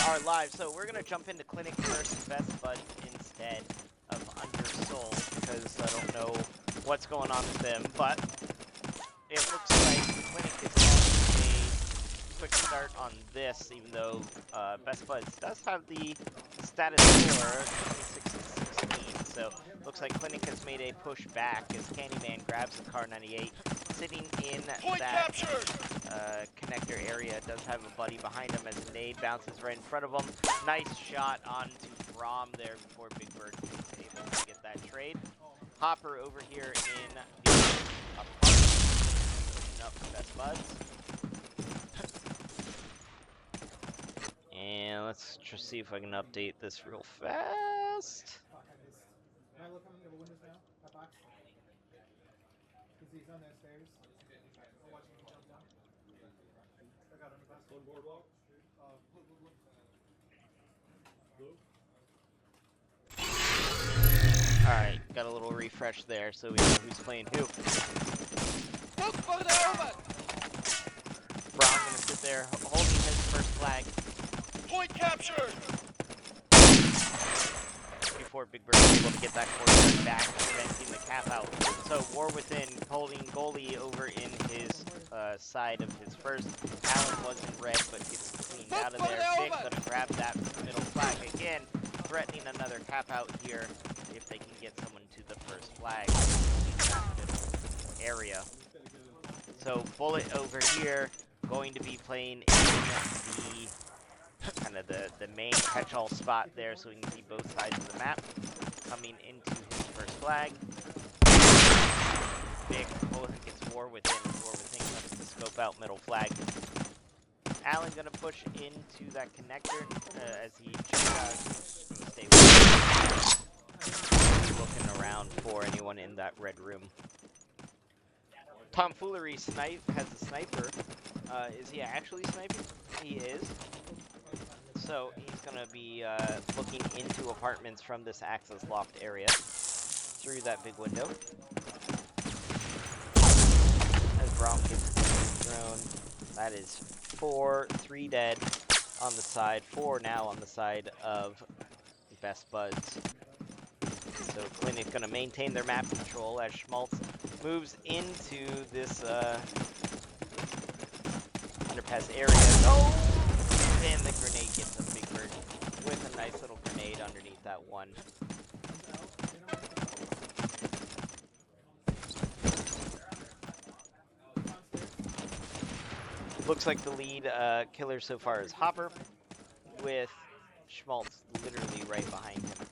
are live, so we're gonna jump into Clinic versus Best Buds instead of Undersoul because I don't know what's going on with them, but it looks like Clinic is off a quick start on this, even though Best Buds does have the status score 26-16, so looks like Clinic has made a push back as Candyman grabs the Car 98, sitting in that connector area. Does have a buddy behind him as a nade bounces right in front of him. Nice shot onto Brom there before Big Bird is able to get that trade. Hopper over here in the apartment, pushing up Best Buds. And let's just see if I can update this real fast. Alright, got a little refresh there so we know who's playing who. Brown gonna sit there holding his first flag. Point captured! Before Big Bird is able to get that corner back, preventing the cap out. So War Within holding goalie over in his side of his first. Allen was in red, but gets cleaned out of there. Vic gonna grab that middle flag again, threatening another cap out here if they can get someone to the first flag in that middle area. So Bullet over here going to be playing in the kind of the main catch-all spot there, so we can see both sides of the map. Coming into his first flag. Vic gets War Within. War Within comes to scope out middle flag. Allen gonna push into that connector as he stay looking around for anyone in that red room. Tomfoolery Snipe has a sniper. Is he actually sniping? He is. So he's gonna be looking into apartments from this access loft area through that big window. As Brom gets thrown, that is 4, 3 dead on the side, 4 now on the side of Best Buds. So Clinic gonna maintain their map control as Schmaltz moves into this underpass area. Oh! And the grenade gets a Big Bird with a nice little grenade underneath that one. Looks like the lead killer so far is Hopper, with Schmaltz literally right behind him.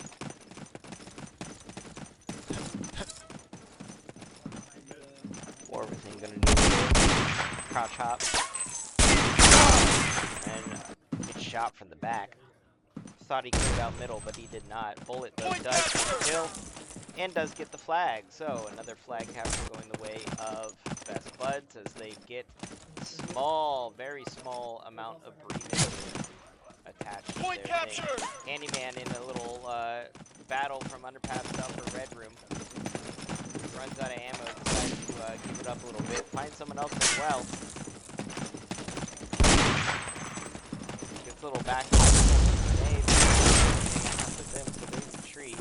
War Within gonna do a crouch hop. And gets shot from the back. Thought he cleared out middle, but he did not. Bullet though does get the kill and does get the flag. So another flag capture going the way of Best Buds as they get small, very small amount of breathing attached to their thing. Candyman in a little battle from underpass to upper red room. Runs out of ammo, decides to give it up a little bit. Finds someone else as well. Gets a little back grenade. With them, so there's a tree.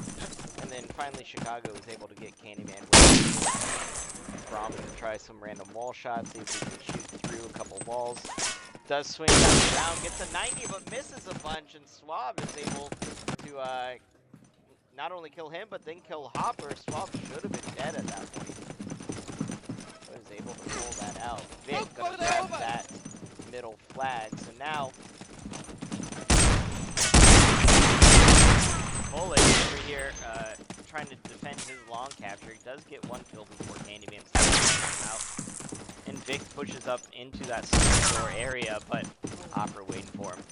And then finally Chicago is able to get Candyman with Brom to try some random wall shots, see if he can shoot through a couple walls. Does swing that around, gets a 90 but misses a bunch, and Suave is able to not only kill him, but then kill Hopper. Suave should have been dead at that point. But is able to pull that out. Vic gonna grab that middle flag. So now, Bullet over here trying to defend his long capture. He does get one kill before Candyman starts out. And Vic pushes up into that swing door area, but Hopper waiting for him.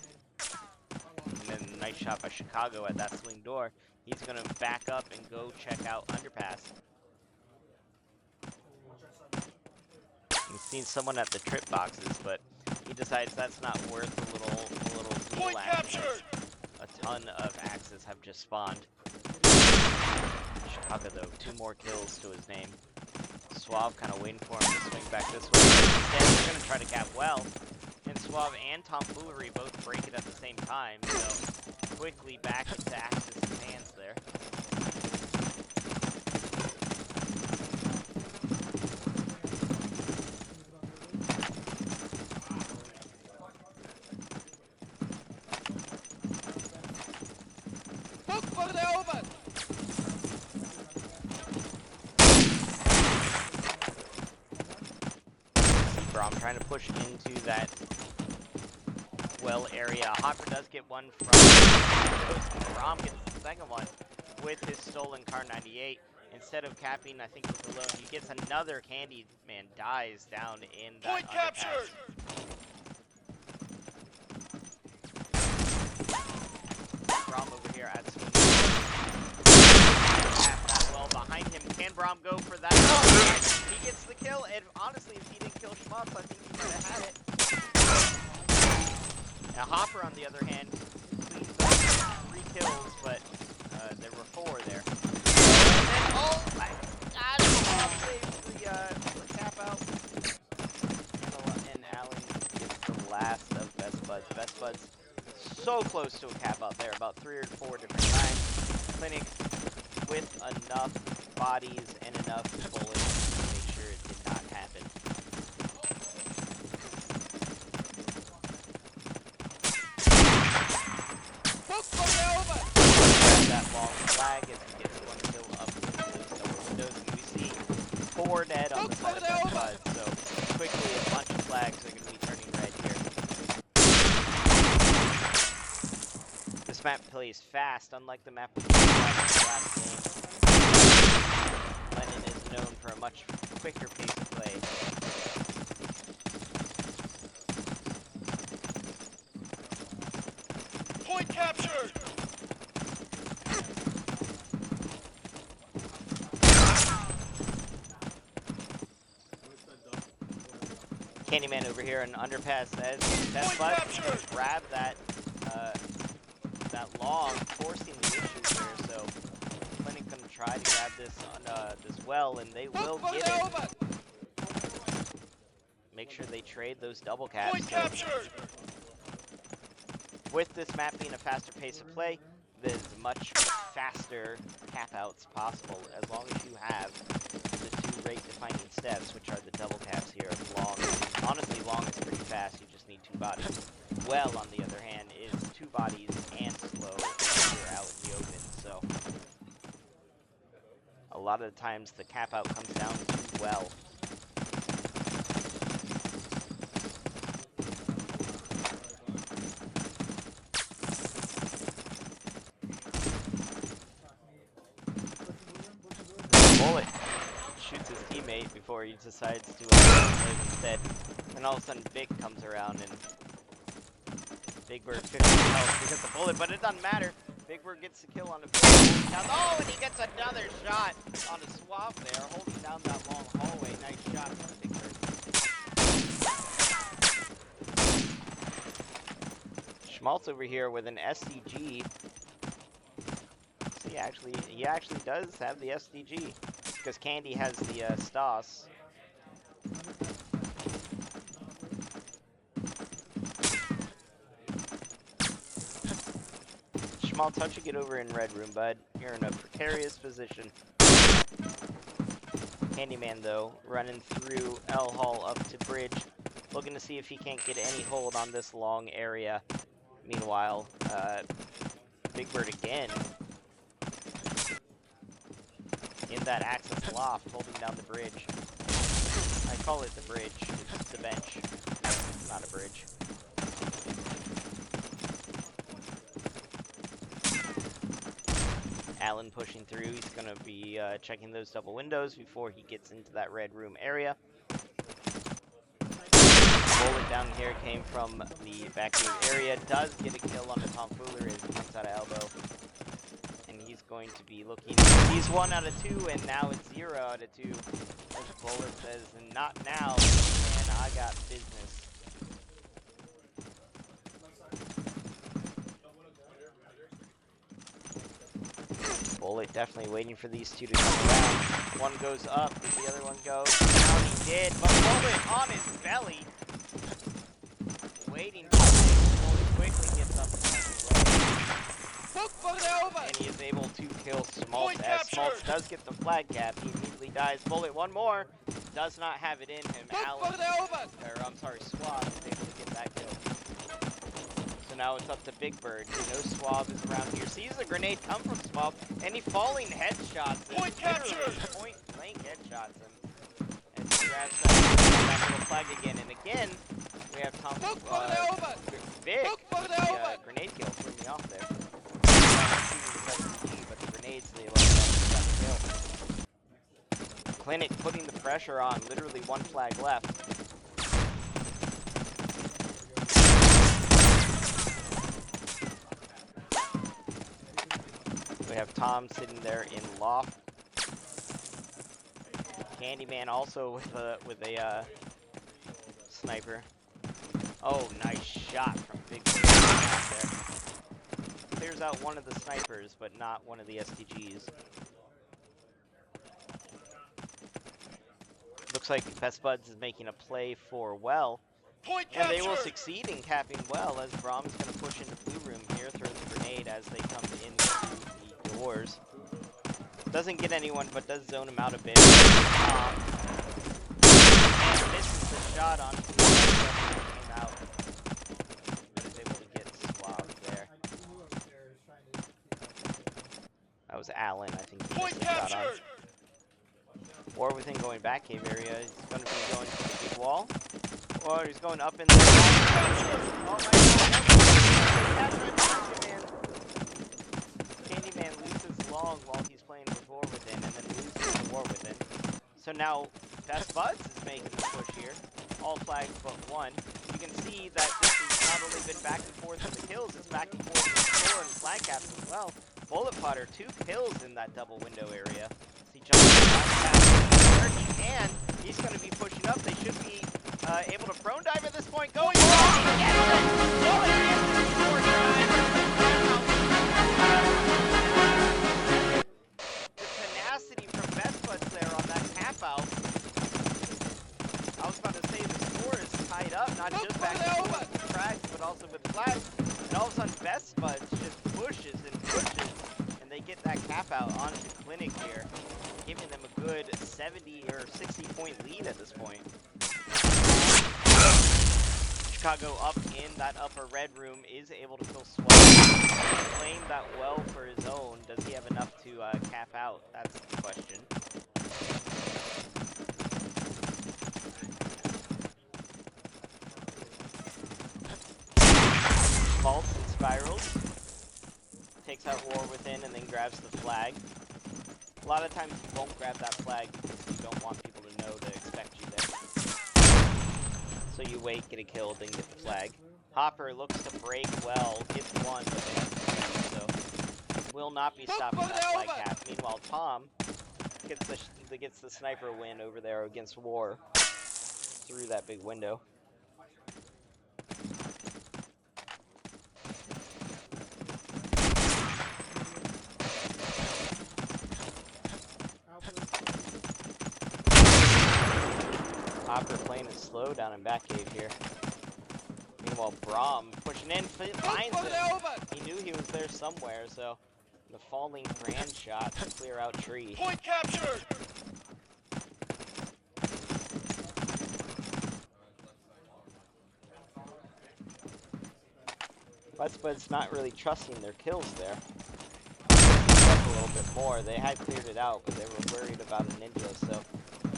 And then a nice shot by Chicago at that swing door. He's going to back up and go check out underpass. He's seen someone at the trip boxes, but he decides that's not worth a little Point captured! A ton of axes have just spawned. Chicago though, 2 more kills to his name. Suave kind of waiting for him to swing back this way. Instead, they're going to try to cap well. And Suave Suave and Tomfoolery both break it at the same time, so quickly back into Axis' hands there. Brom trying to push into that well area. Hopper does get one from Brom gets the second one with his stolen Car 98. Instead of capping, I think with the loan, he gets another Candyman dies down in that Point captured! Brom over here at swing. Tap that well behind him. Can Brom go for that? He gets the kill, and honestly, if he didn't kill Schmutz, I think he might have had it. Now Hopper, on the other hand, cleans up 3 kills, but there were 4 there. And then, oh my God, Brom saves the cap out. And Allen gets the last of Best Buds. Best Buds so close to a cap out there, about 3 or 4 different times. Clinic with enough bodies and enough bullets to make sure it did not happen. That long flag as he gets 1 kill up with those double windows, and we see 4 dead on the side of Best Buds, so quickly a bunch of flags are going to be turning red here. This map plays fast, unlike the map we played last game. Lennon is known for a much quicker pace of play. Point captured! Candyman over here in underpass as Best Buds grab that that log, forcing the issues here. So Clinic gonna try to grab this on this well, and they will get it. Make sure they trade those double caps. Point captured! With this map being a faster pace of play, there's much faster cap outs possible as long as you have the 2 rate defining steps, which are the double caps here of long. Honestly, long is pretty fast, you just need 2 bodies. Well, on the other hand, is 2 bodies and slow if you're out in the open, so a lot of the times the cap out comes down to well. Bullet shoots his teammate before he decides to live instead. And all of a sudden Vic comes around and Big Bird 50 health because of Bullet, but it doesn't matter. Big Bird gets the kill on the field. Oh, and he gets another shot on a Suave there, holding down that long hallway. Nice shot from Big Bird. Schmaltz over here with an SDG. He actually does have the SDG because Candy has the Stas. Schmaltz, how'd you get over in Red Room, bud? You're in a precarious position. Candyman, though, running through L Hall up to Bridge, looking to see if he can't get any hold on this long area. Meanwhile, Big Bird again in that access loft, holding down the bridge. I call it the bridge. It's the bench, not a bridge. Allen pushing through. He's going to be checking those double windows before he gets into that red room area. Bullet down here came from the vacuum area. Does get a kill on the Tomfoolery as he comes out of elbow. And he's going to be looking. He's 1 out of 2, and now it's 0 out of 2. As Bullet says, not now, man, I got business. Bullet definitely waiting for these 2 to come around. One goes up, the other one goes down. He did, but Bullet on his belly. waiting for it. Bullet quickly gets up and he is able to kill Schmaltz, as Schmaltz does get the flag cap. He immediately dies. Bullet, one more. Does not have it in him. Allen, or I'm sorry, Swab is able to get that kill. So now it's up to Big Bird. You know Swab is around here. Sees a grenade come from Swab, and he falling headshots him. Point captured! Point blank headshots him. And he grabs that little flag again. And again, we have Tom Vic. The grenade kill threw me off there. But the grenades, they let that kill. Clinic putting the pressure on. Literally one flag left. We have Tom sitting there in loft. Candyman also with a sniper. Oh, nice shot from Big Bird there. Clears out one of the snipers, but not one of the STGs. Looks like Best Buds is making a play for well. And they will succeed in capping well, as Brahm's going to push into blue room here, throws the grenade as they come into the doors. Doesn't get anyone, but does zone him out a bit. And misses the shot on the came out. But is able to get swabbed there. That was Allen, I think he missed the shot on. War within going back cave area. He's going to be going to the big wall. Or he's going up in the wall. Oh my god. Candyman loses long while he's playing with War Within, and then loses the War Within. So now Best Buds is making the push here. All flags but one. You can see that this has not only been back and forth in the kills, it's back and forth in the score and flag caps as well. Bullet Potter, 2 kills in that double window area. He jumps and he's going to be pushing up. They should be able to prone dive at this point. Going the tenacity from Best Buds there on that tap out. I was about to say the score is tied up, not just back and forth with tracks, but also with flags. And all of a sudden, Best Buds just pushes and pushes, and they get that cap out onto Clinic here, giving them a good 70 or 60 point lead at this point. Chicago up in that upper red room is able to kill Swab. Playing that well for his own. Does he have enough to cap out? That's the question. Vaults and spirals. Takes out War Within and then grabs the flag. A lot of times you won't grab that flag because you don't want people to know to expect you there. So you wait, get a kill, then get the flag. Hopper looks to break well, gets one, but they have to, so will not be stopping that flag cap. Meanwhile, Tom gets the sniper win over there against War through that big window. Hopper playing it slow down in back cave here. Meanwhile, Brahm pushing in, finds it. He knew he was there somewhere, so the falling grand shot to clear out tree. Point captured! Best Bud's not really trusting their kills there. Up a little bit more. They had cleared it out, but they were worried about a ninja, so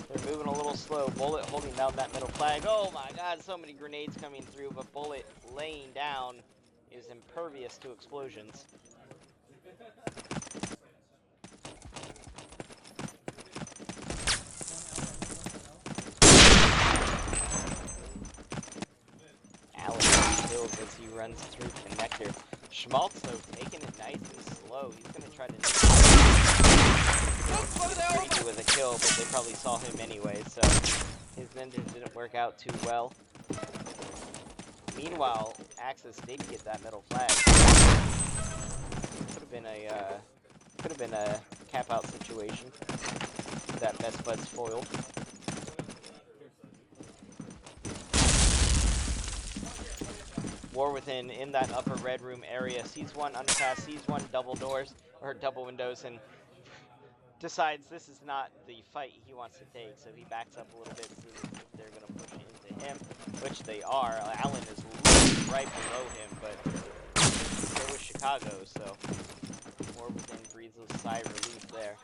they're moving a little slow. Bullet holding down that middle flag. Oh my god, so many grenades coming through, but Bullet laying down is impervious to explosions. Allen kills as he runs through connector. Schmaltz, though, taking it nice and slow. He's going to try to with a kill, but they probably saw him anyway, so his ninja didn't work out too well. Meanwhile, Axis did get that middle flag. Could have been a cap out situation. That Best Buds foiled. War Within in that upper red room area. Sees one underpass, sees one double doors, or double windows, and decides this is not the fight he wants to take, so he backs up a little bit, seeing if they're going to push into him, which they are. Allen is literally right below him, but so is Chicago, so War Within breathes a sigh of relief there.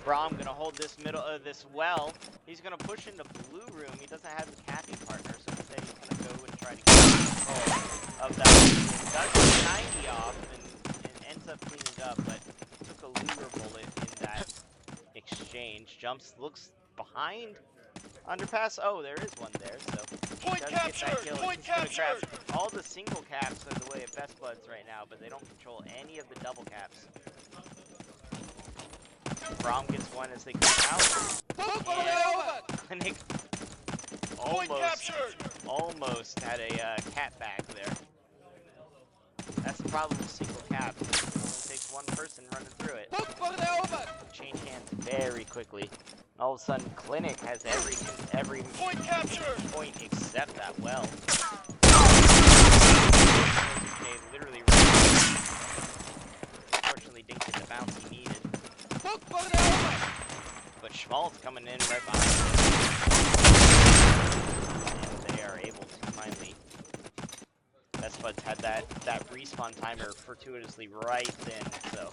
Braum gonna hold this middle of this well. He's gonna push into blue room. He doesn't have the capping partner, so instead he's gonna go and try to get control of that. Does get 90 off and ends up cleaning it up, but took a lure bullet in that exchange. Jumps, looks behind. Underpass. Oh, there is one there. So Point does captured. get that kill. Point He's gonna grab captured. all the single caps are the way of Best Buds right now, but they don't control any of the double caps. Braum gets one as they come out. And Clinic almost had a cat back there. That's the problem with single caps. It only takes one person running through it. Change hands very quickly. All of a sudden, Clinic has every Point captured. point except that well. They literally unfortunately didn't get the bounce he needed. But Schmaltz coming in right behind him. And they are able to finally. Best Buds had that respawn timer fortuitously right then, so.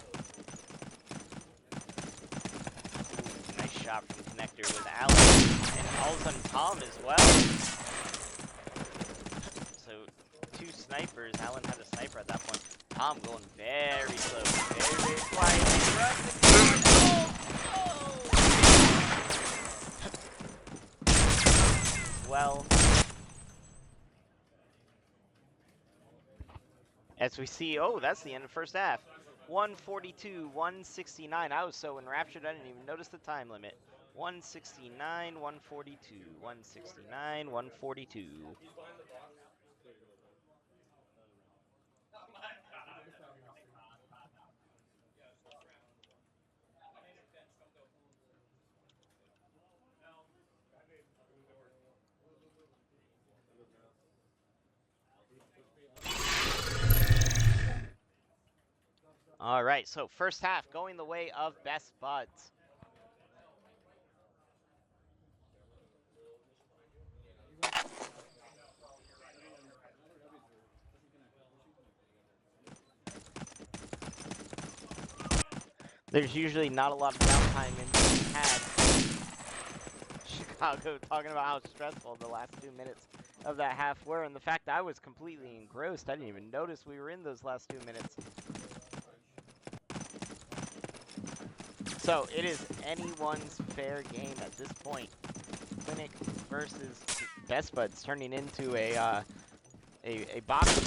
Ooh, nice shot from Connector with Allen. And all of a sudden Tom as well. So two snipers. Allen had a sniper at that point. Tom going very slow, very quietly. Well, as we see, oh, that's the end of the first half. 142, 169. I was so enraptured I didn't even notice the time limit. 169, 142, 169, 142. All right, so first half going the way of Best Buds. There's usually not a lot of downtime in this half. Chicago talking about how stressful the last 2 minutes of that half were, and the fact I was completely engrossed. I didn't even notice we were in those last 2 minutes. So it is anyone's fair game at this point. Clinic versus Best Buds turning into a boxing.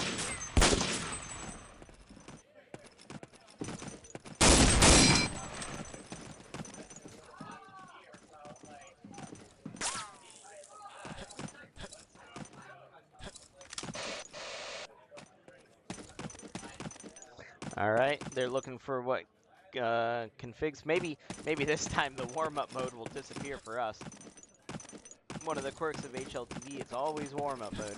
All right, they're looking for what configs. Maybe this time the warm-up mode will disappear for us. One of the quirks of HLTV, it's always warm-up mode.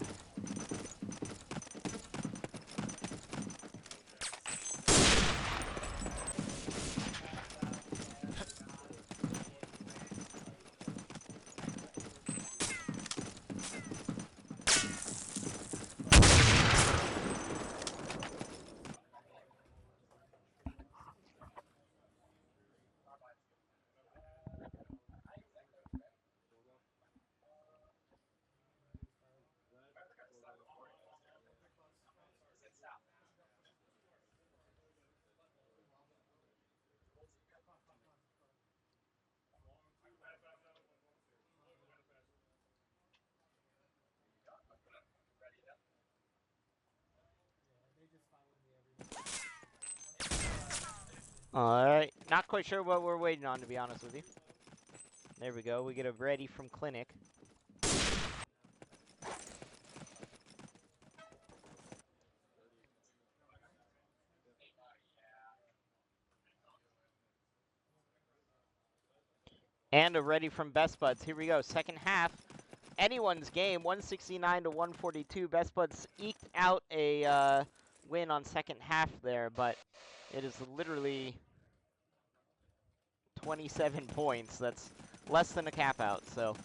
Alright, not quite sure what we're waiting on, to be honest with you. There we go, we get a ready from Clinic. And a ready from Best Buds. Here we go. Second half. Anyone's game. 169 to 142. Best Buds eked out a win on second half there, but it is literally 27 points. That's less than a cap out, so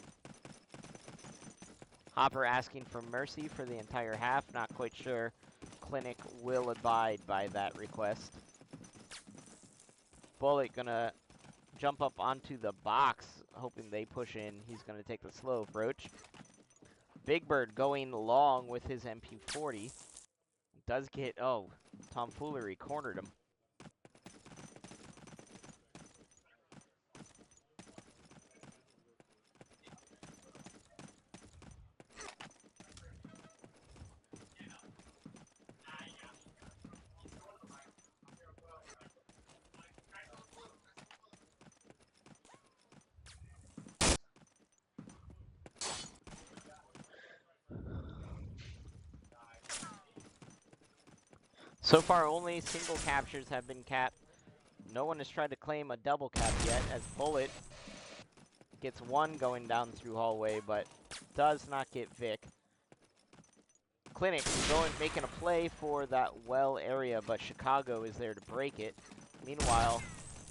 Hopper asking for mercy for the entire half. Not quite sure Clinic will abide by that request. Bullet gonna jump up onto the box, hoping they push in. He's gonna take the slow approach. Big Bird going long with his MP40. Does get, oh, tomfoolery cornered him. So far, only single captures have been capped. No one has tried to claim a double cap yet, as Bullet gets one going down through hallway, but does not get Vic. Clinic making a play for that well area, but Chicago is there to break it. Meanwhile,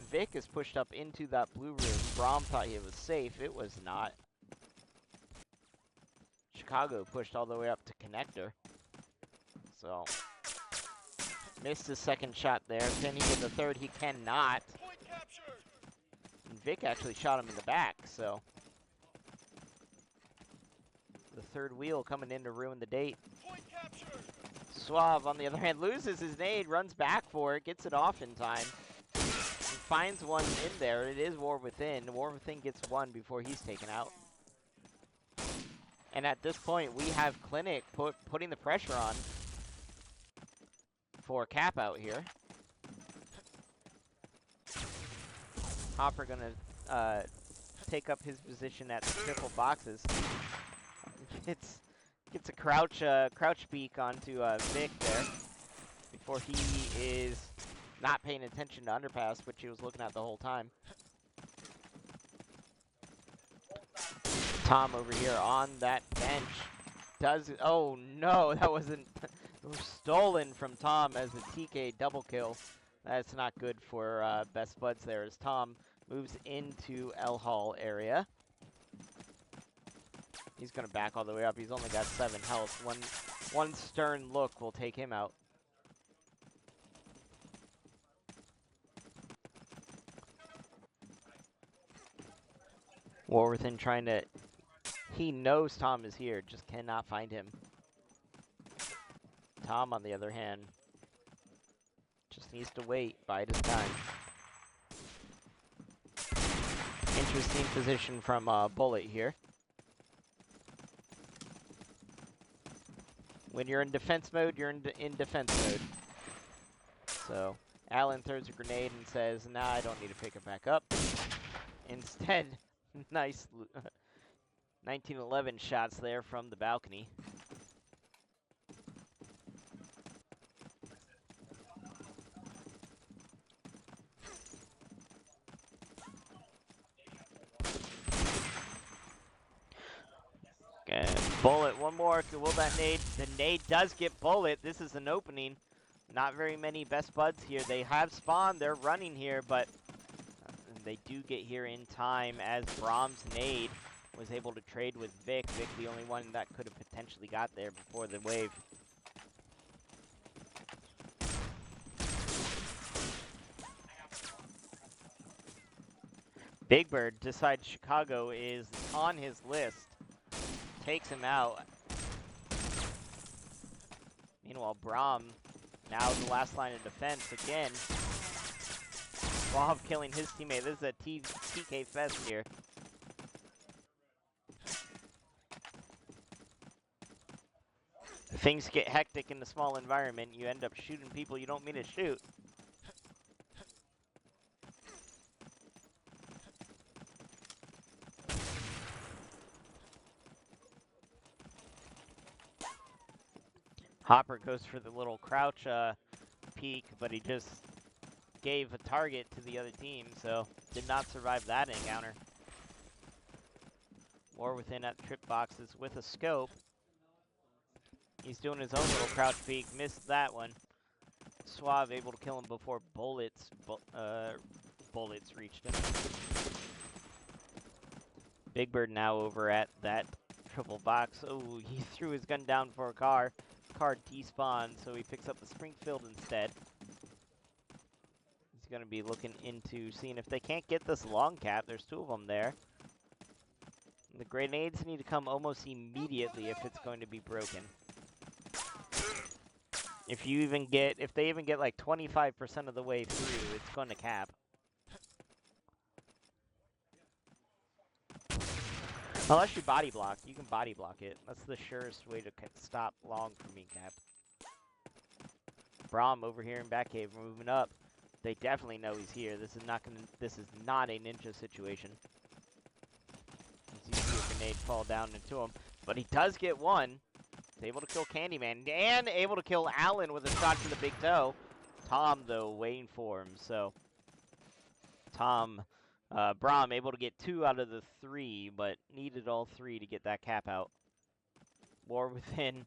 Vic is pushed up into that blue room. Braum thought he was safe. It was not. Chicago pushed all the way up to connector. So, missed his second shot there. Can he get the third? He cannot. And Vic actually shot him in the back, so the third wheel coming in to ruin the date. Suave, on the other hand, loses his nade, runs back for it, gets it off in time. He finds one in there. It is War Within. War Within gets one before he's taken out. And at this point, we have Clinic putting the pressure on for cap out here. Hopper gonna take up his position at the triple boxes. Gets a crouch peek onto Vic there before he is not paying attention to underpass, which he was looking at the whole time. Tom over here on that bench oh no, that wasn't stolen from Tom as a TK double kill. That's not good for Best Buds there as Tom moves into L Hall area. He's going to back all the way up. He's only got 7 health. One stern look will take him out. Warworthen trying to... He knows Tom is here, just cannot find him. Tom, on the other hand, just needs to wait, bide his time. Interesting position from Bullet here. When you're in defense mode, you're in defense mode. So, Allen throws a grenade and says, nah, I don't need to pick it back up. Instead, nice 1911 shots there from the balcony. Bullet, one more. Will that nade? The nade does get Bullet. This is an opening. Not very many Best Buds here. They have spawned. They're running here, but they do get here in time as Braum's nade was able to trade with Vic. Vic, the only one that could have potentially got there before the wave. Big Bird decides Chicago is on his list. Takes him out. Meanwhile, Braum, now the last line of defense again. Bob killing his teammate. This is a TK fest here. Things get hectic in the small environment. You end up shooting people you don't mean to shoot. Hopper goes for the little crouch peek, but he just gave a target to the other team, so did not survive that encounter. War within at trip boxes with a scope. He's doing his own little crouch peek. Missed that one. Suave able to kill him before bullets reached him. Big Bird now over at that triple box. Oh, he threw his gun down for a car. Car despawned, so he picks up the Springfield instead. He's going to be looking into seeing if they can't get this long cap. There's two of them there. The grenades need to come almost immediately if it's going to be broken. If they even get like 25% of the way through, it's going to cap. Unless you body block, you can body block it. That's the surest way to stop long from being capped. Braum over here in Batcave moving up. They definitely know he's here. This is not a ninja situation. As you see a grenade fall down into him, but he does get one. He's able to kill Candyman and able to kill Allen with a shot to the big toe. Tom though waiting for him. So Tom. Braum able to get 2 out of the 3, but needed all 3 to get that cap out. War within,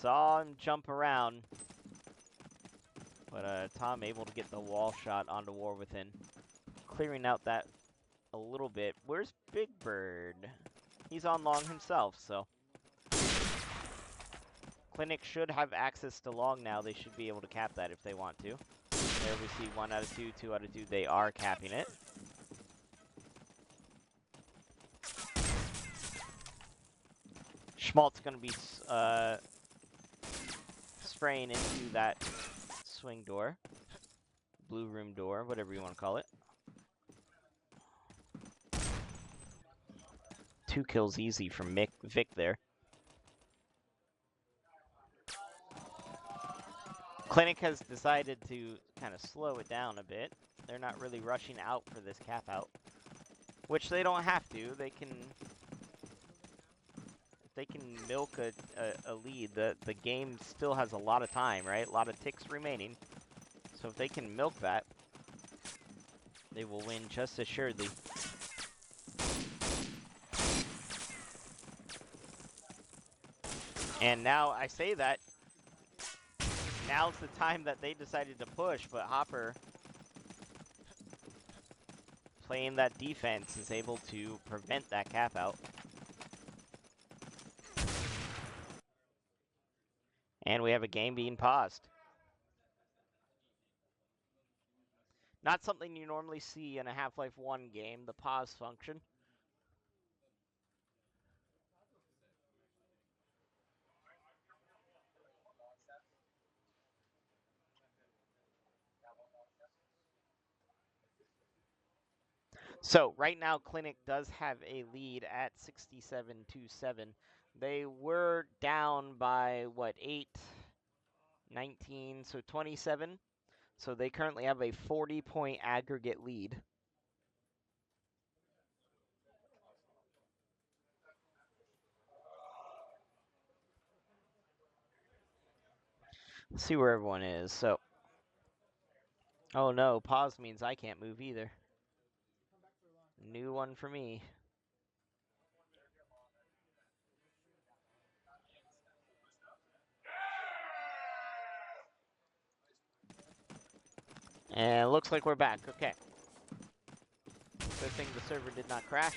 saw him jump around, but Tom able to get the wall shot onto War within, clearing out that a little bit. Where's Big Bird? He's on long himself, so. Clinic should have access to long now. They should be able to cap that if they want to. There we see 1 out of 2, 2 out of 2. They are capping it. Schmaltz going to be spraying into that swing door, blue room door, whatever you want to call it. 2 kills easy from Vic there. Clinic has decided to kind of slow it down a bit. They're not really rushing out for this cap out, which they don't have to. They can milk a lead. The game still has a lot of time, right? A lot of ticks remaining. So if they can milk that, they will win just assuredly. And now I say that, now's the time that they decided to push, but Hopper, playing that defense, is able to prevent that cap out. And we have a game being paused. Not something you normally see in a Half-Life 1 game, the pause function. So, right now, Clinic does have a lead at 67-7. They were down by, what, 8, 19, so 27. So they currently have a 40-point aggregate lead. Let's see where everyone is. So, oh no, pause means I can't move either. New one for me. And it looks like we're back. Okay. Good thing the server did not crash.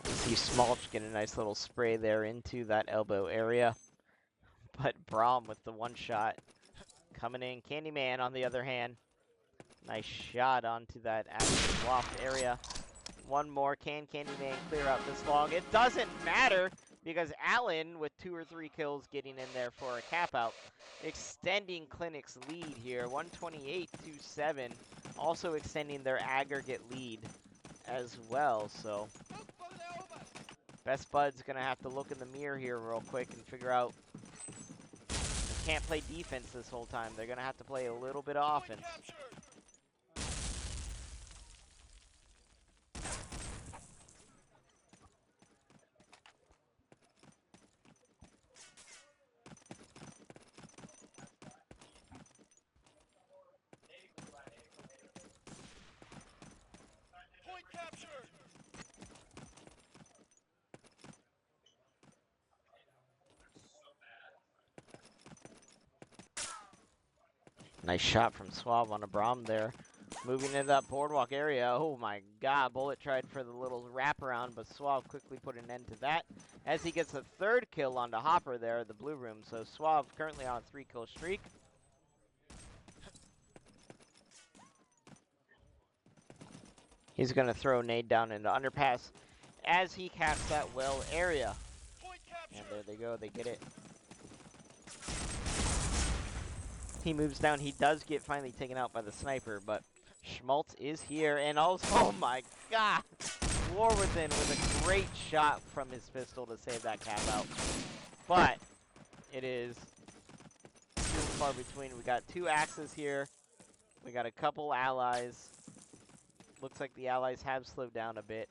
See Smolch get a nice little spray there into that elbow area. But Braum with the one shot coming in. Candyman, on the other hand, nice shot onto that active waft area. One more. Can Candyman clear out this long? It doesn't matter because Allen, with 2 or 3 kills, getting in there for a cap out, extending Clinic's lead here. 128-7, also extending their aggregate lead as well. So Best Bud's gonna have to look in the mirror here real quick and figure out they can't play defense this whole time. They're gonna have to play a little bit of offense. Nice shot from Swab on a Braum there. Moving into that boardwalk area. Oh my god, Bullet tried for the little wraparound, but Swab quickly put an end to that as he gets a third kill onto Hopper there at the blue room. So Swab currently on a 3-kill streak. He's going to throw a nade down into underpass as he caps that well area. And there they go, they get it. He moves down. He does get finally taken out by the sniper, but Schmaltz is here, and also, oh my god, Warwithin with a great shot from his pistol to save that cap out. But it is too far between. We got 2 axes here. We got a couple allies. Looks like the allies have slowed down a bit.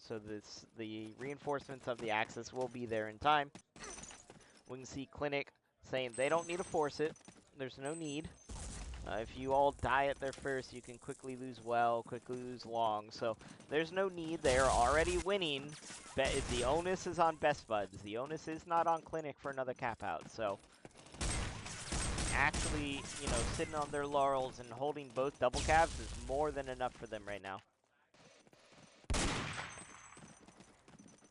So the reinforcements of the axis will be there in time. We can see Clinic saying they don't need to force it. There's no need. If you all die at their first, you can quickly lose well, quickly lose long. So there's no need. They're already winning. The onus is on Best Buds. The onus is not on Clinic for another cap out. So actually, you know, sitting on their laurels and holding both double caps is more than enough for them right now.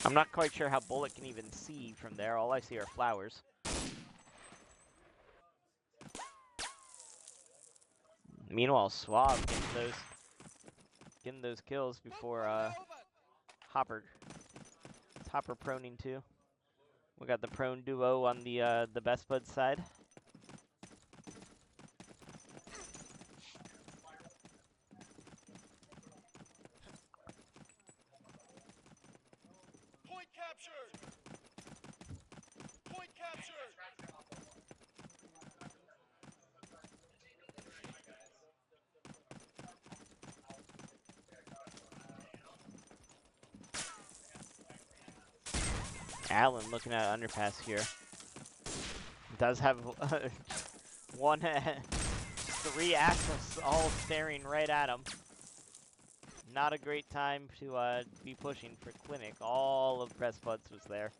I'm not quite sure how Bullet can even see from there. All I see are flowers. Meanwhile, Swab getting those kills before Hopper. It's Hopper proning too. We got the prone duo on the Best Bud side. Point captured. Point captured. Allen looking at underpass here. Does have 3 axes all staring right at him. Not a great time to be pushing for Clinic. All of Best Buds was there.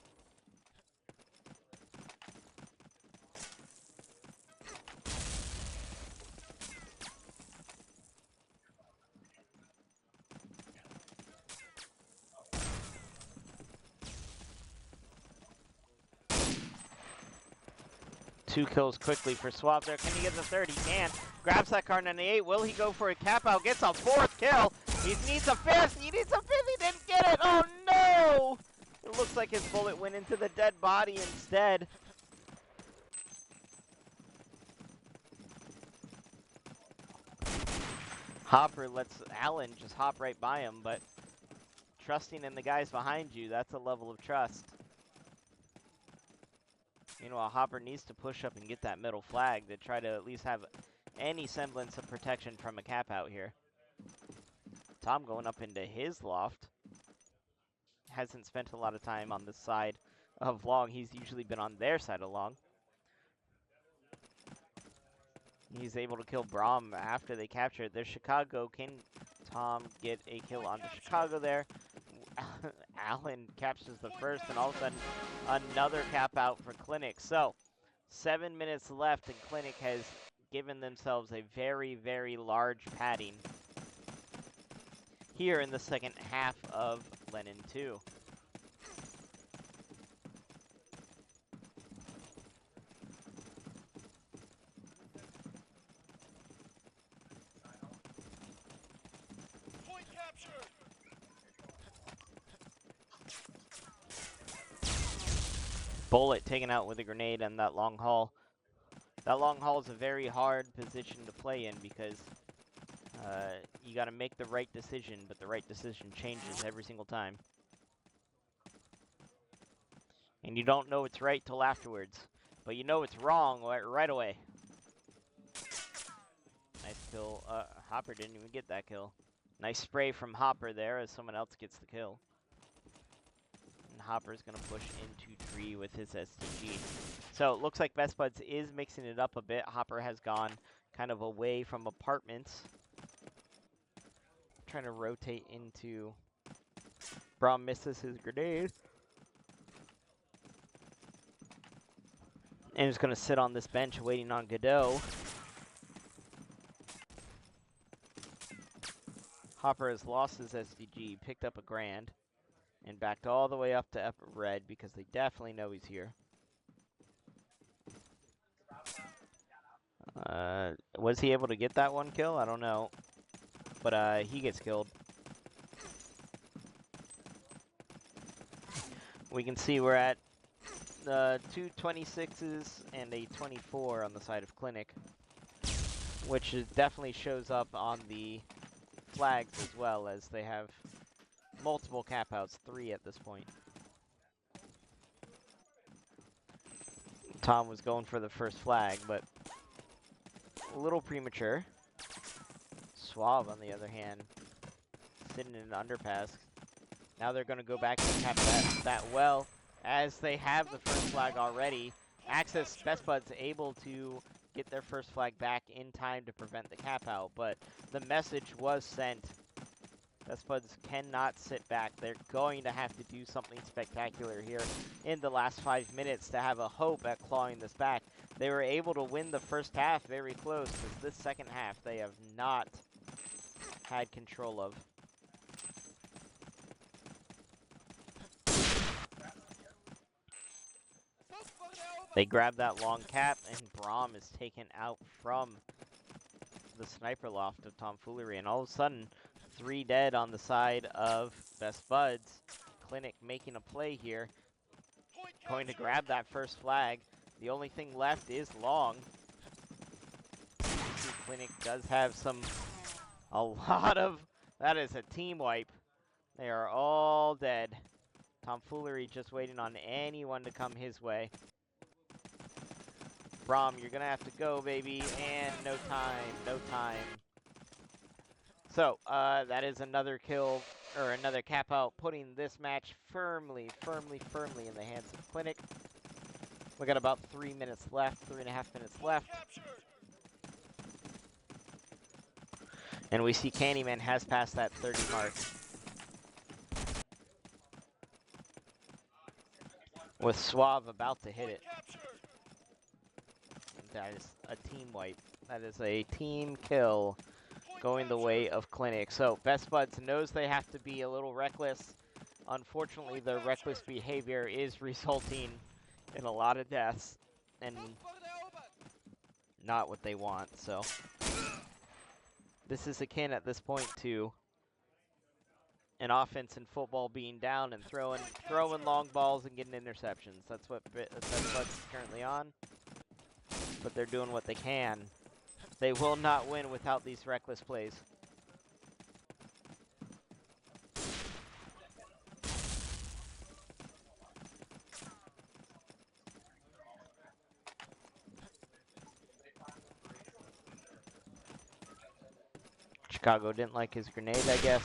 Two kills quickly for Swab there. Can he get the third? He can. Grabs that car 98. Will he go for a cap out? Gets a 4th kill. He needs a 5th. He needs a 5th. He didn't get it. Oh no! It looks like his bullet went into the dead body instead. Hopper lets Allen just hop right by him, but trusting in the guys behind you, that's a level of trust. Meanwhile, Hopper needs to push up and get that middle flag to try to at least have any semblance of protection from a cap out here. Tom going up into his loft. Hasn't spent a lot of time on this side of long. He's usually been on their side of long. He's able to kill Braum after they capture it. There's Chicago. Can Tom get a kill onto Chicago there? Allen captures the first, and all of a sudden, another cap out for Clinic. So, 7 minutes left, and Clinic has given themselves a very, very large padding here in the second half of Lennon 2. Point captured. Bullet taken out with a grenade on that long haul. That long haul is a very hard position to play in because you got to make the right decision, but the right decision changes every single time. And you don't know it's right till afterwards, but you know it's wrong right away. Nice kill. Hopper didn't even get that kill. Nice spray from Hopper there as someone else gets the kill. And Hopper's going to push into tree with his STG. So it looks like Best Buds is mixing it up a bit. Hopper has gone kind of away from apartments. Trying to rotate into... Braum misses his grenade. And is going to sit on this bench waiting on Godot. Hopper has lost his SDG, picked up a grand, and backed all the way up to red because they definitely know he's here. Was he able to get that one kill? I don't know. But he gets killed. We can see we're at two 26s and a 24 on the side of Clinic, which definitely shows up on the flags as well, as they have multiple cap outs, 3 at this point. Tom was going for the first flag, but a little premature. Suave, on the other hand, sitting in an underpass. Now they're going to go back and cap that well, as they have the first flag already. Access Best Bud's able to get their first flag back in time to prevent the cap out, but the message was sent. Best Buds cannot sit back. They're going to have to do something spectacular here in the last 5 minutes to have a hope at clawing this back. They were able to win the first half very close, but this second half they have not had control of. They grab that long cap, and Braum is taken out from the sniper loft of Tomfoolery, and all of a sudden, 3 dead on the side of Best Buds. Clinic making a play here, going to grab that first flag. The only thing left is long. Clinic does have a lot of, that is a team wipe. They are all dead. Tomfoolery just waiting on anyone to come his way. Braum, you're going to have to go, baby, and no time. So, that is another kill, or another cap out, putting this match firmly in the hands of Clinic. We got about 3 minutes left, 3.5 minutes left. And we see Candyman has passed that 30 mark. With Suave about to hit it. That is a team wipe. That is a team kill going the way of Clinic. So Best Buds knows they have to be a little reckless. Unfortunately, their reckless behavior is resulting in a lot of deaths and not what they want. So this is akin at this point to an offense in football being down and throwing long balls and getting interceptions. That's what Best Buds is currently on. But they're doing what they can. They will not win without these reckless plays. Chicago didn't like his grenade, I guess.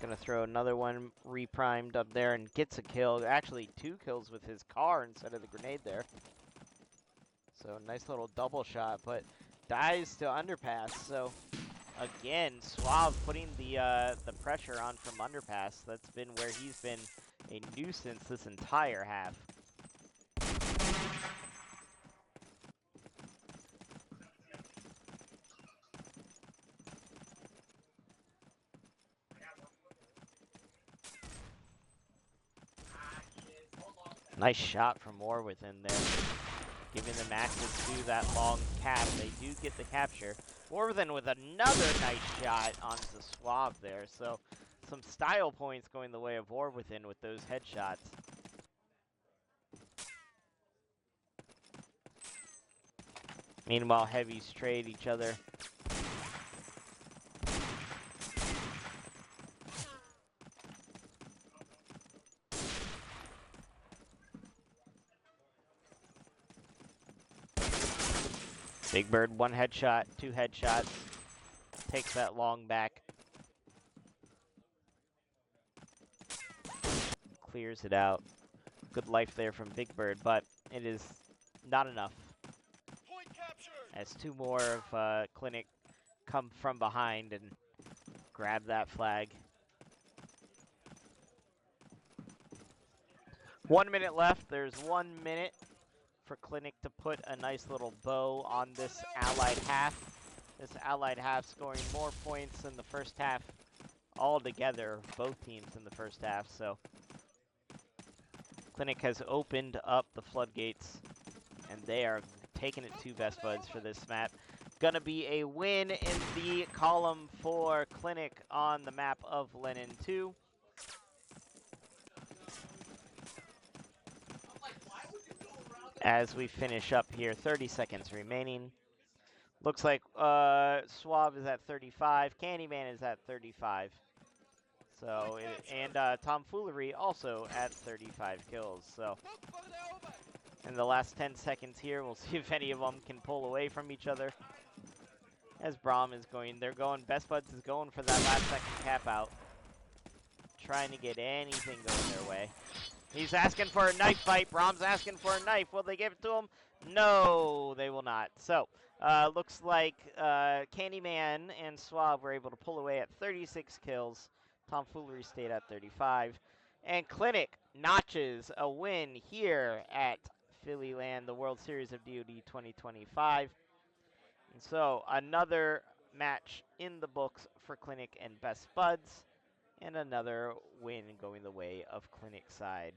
Gonna throw another one reprimed up there and gets a kill. Actually, 2 kills with his car instead of the grenade there. So nice little double shot, but dies to underpass. So again, Suave putting the pressure on from underpass. That's been where he's been a nuisance this entire half. Nice shot from War within there, giving them access to that long cap. They do get the capture. Warwithin with another nice shot onto Suave there. So some style points going the way of Warwithin with those headshots. Meanwhile, heavies trade each other. Big Bird, 1 headshot, 2 headshots. Takes that long back. Clears it out. Good life there from Big Bird, but it is not enough. As 2 more of Clinic come from behind and grab that flag. 1 minute left. There's 1 minute for Clinic to put a nice little bow on this Allied half. This Allied half scoring more points in the first half altogether, both teams in the first half. So Clinic has opened up the floodgates, and they are taking it to Best Buds for this map. Gonna be a win in the column for Clinic on the map of Lennon 2. As we finish up here, 30 seconds remaining. Looks like Suave is at 35, Candyman is at 35. So, and Tomfoolery also at 35 kills. So, in the last 10 seconds here, we'll see if any of them can pull away from each other. As Braum is going, Best Buds is going for that last second cap out. Trying to get anything going their way. He's asking for a knife fight. Braum's asking for a knife. Will they give it to him? No, they will not. So, looks like Candyman and Suave were able to pull away at 36 kills. Tomfoolery stayed at 35. And Clinic notches a win here at Philly Land, the World Series of DOD 2025. And so, another match in the books for Clinic and Best Buds. And another win going the way of Clinic side.